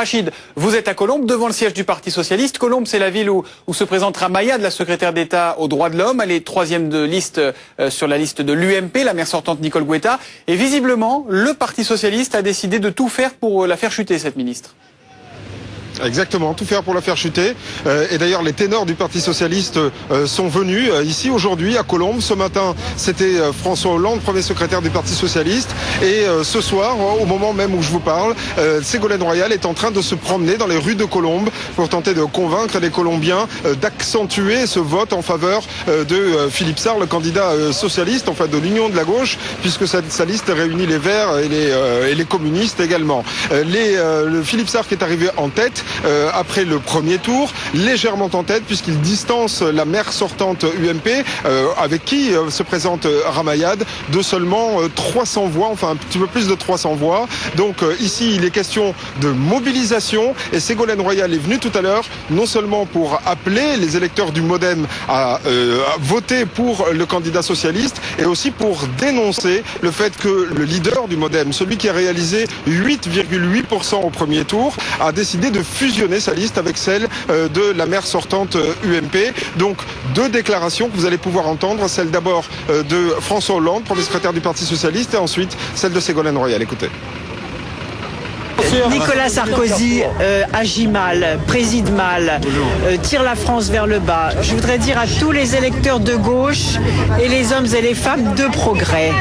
Rachid, vous êtes à Colombes, devant le siège du Parti Socialiste. Colombes, c'est la ville où se présente Ramayad, la secrétaire d'État aux droits de l'homme. Elle est troisième de liste sur la liste de l'UMP, la maire sortante Nicole Guetta. Et visiblement, le Parti Socialiste a décidé de tout faire pour la faire chuter, cette ministre. Exactement, tout faire pour la faire chuter. Et d'ailleurs, les ténors du Parti Socialiste sont venus ici aujourd'hui à Colombes. Ce matin, c'était François Hollande, premier secrétaire du Parti Socialiste. Et ce soir, au moment même où je vous parle, Ségolène Royal est en train de se promener dans les rues de Colombes pour tenter de convaincre les Colombiens d'accentuer ce vote en faveur de Philippe Sarr, le candidat socialiste, enfin de l'Union de la gauche, puisque sa liste réunit les Verts et les communistes également. Le Philippe Sarr qui est arrivé en tête après le premier tour, légèrement en tête puisqu'il distance la maire sortante UMP avec qui se présente Ramayad de seulement 300 voix, enfin un petit peu plus de 300 voix. Donc ici il est question de mobilisation et Ségolène Royal est venue tout à l'heure non seulement pour appeler les électeurs du Modem à voter pour le candidat socialiste et aussi pour dénoncer le fait que le leader du Modem, celui qui a réalisé 8,8% au premier tour, a décidé de fusionner sa liste avec celle de la maire sortante UMP. Donc deux déclarations que vous allez pouvoir entendre, celle d'abord de François Hollande, premier secrétaire du Parti Socialiste, et ensuite celle de Ségolène Royal. Écoutez. Nicolas Sarkozy agit mal, préside mal, tire la France vers le bas. Je voudrais dire à tous les électeurs de gauche et les hommes et les femmes de progrès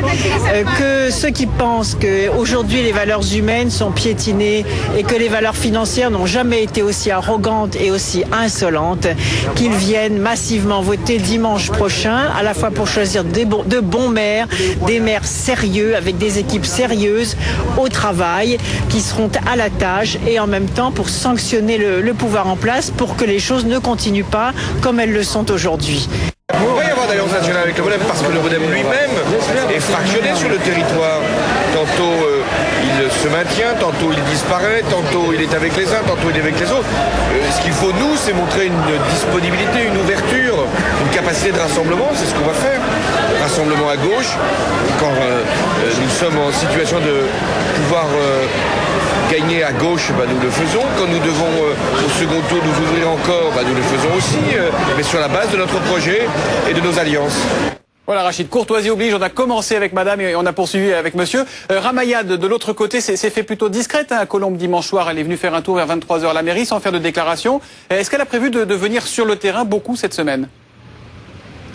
que ceux qui pensent qu'aujourd'hui les valeurs humaines sont piétinées et que les valeurs financières n'ont jamais été aussi arrogantes et aussi insolentes, qu'ils viennent massivement voter dimanche prochain, à la fois pour choisir de bons maires, des maires sérieux avec des équipes sérieuses au travail qui seront à la tâche et en même temps pour sanctionner le pouvoir en place pour que les choses ne continuent pas comme elles le sont aujourd'hui. Il va y avoir d'alliance nationale avec le Modem parce que le Modem lui-même est fractionné sur le territoire. Tantôt il se maintient, tantôt il disparaît, tantôt il est avec les uns, tantôt il est avec les autres. Ce qu'il faut nous, c'est montrer une disponibilité, une ouverture, une capacité de rassemblement, c'est ce qu'on va faire. Rassemblement à gauche, quand nous sommes en situation de pouvoir gagner à gauche, nous le faisons. Quand nous devons au second tour nous ouvrir encore, nous le faisons aussi, mais sur la base de notre projet et de nos alliances. Voilà Rachid, courtoisie oblige, on a commencé avec madame et on a poursuivi avec monsieur. Ramayad, de l'autre côté, c'est fait plutôt discrète à Colombes dimanche soir. Elle est venue faire un tour vers 23h à la mairie sans faire de déclaration. Est-ce qu'elle a prévu de venir sur le terrain beaucoup cette semaine ?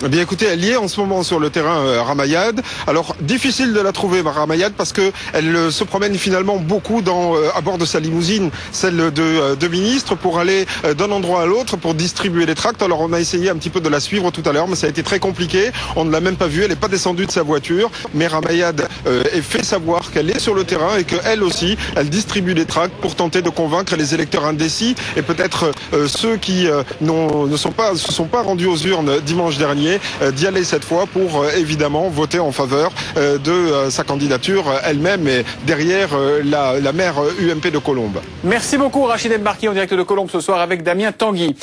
Eh bien écoutez, elle y est en ce moment sur le terrain Ramayad. Alors difficile de la trouver Ramayad parce que elle se promène finalement beaucoup à bord de sa limousine, celle de ministre, pour aller d'un endroit à l'autre pour distribuer les tracts. Alors on a essayé un petit peu de la suivre tout à l'heure, mais ça a été très compliqué. On ne l'a même pas vue, elle n'est pas descendue de sa voiture. Mais Ramayad fait savoir qu'elle est sur le terrain et qu'elle aussi, elle distribue les tracts pour tenter de convaincre les électeurs indécis et peut-être ceux qui ne se sont pas rendus aux urnes dimanche dernier, d'y aller cette fois pour évidemment voter en faveur de sa candidature elle-même et derrière la maire UMP de Colombes. Merci beaucoup Rachid Embarki en direct de Colombes ce soir avec Damien Tanguy.